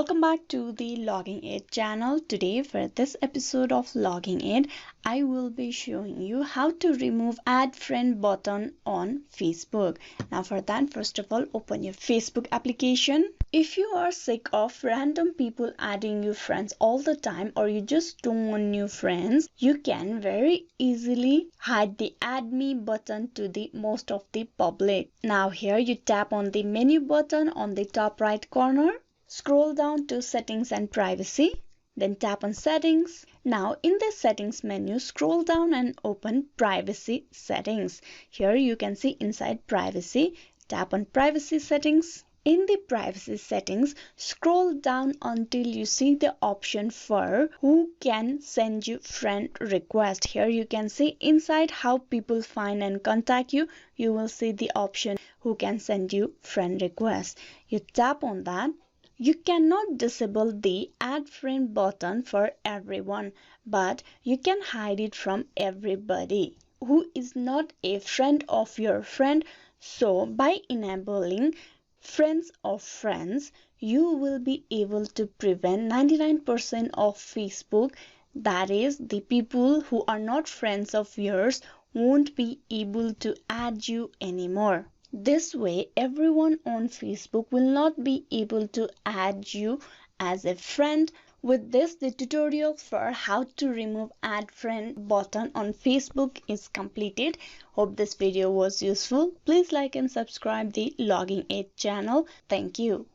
Welcome back to the Logging Aid channel. Today for this episode of Logging Aid, I will be showing you how to remove add friend button on Facebook. Now for that, first of all, open your Facebook application. If you are sick of random people adding you friends all the time, or you just don't want new friends, you can very easily hide the add me button to the most of the public. Now here you tap on the menu button on the top right corner. Scroll down to settings and privacy, then tap on settings. Now in the settings menu, scroll down and open privacy settings. Here you can see inside privacy, tap on privacy settings. In the privacy settings, scroll down until you see the option for who can send you friend request. Here you can see inside how people find and contact you, you will see the option who can send you friend request. You tap on that. You cannot disable the add friend button for everyone, but you can hide it from everybody who is not a friend of your friend. So by enabling friends of friends, you will be able to prevent 99% of Facebook, that is the people who are not friends of yours won't be able to add you anymore. This way, everyone on Facebook will not be able to add you as a friend. With this, the tutorial for how to remove add friend button on Facebook is completed. Hope this video was useful. Please like and subscribe the Logging Aid channel. Thank you.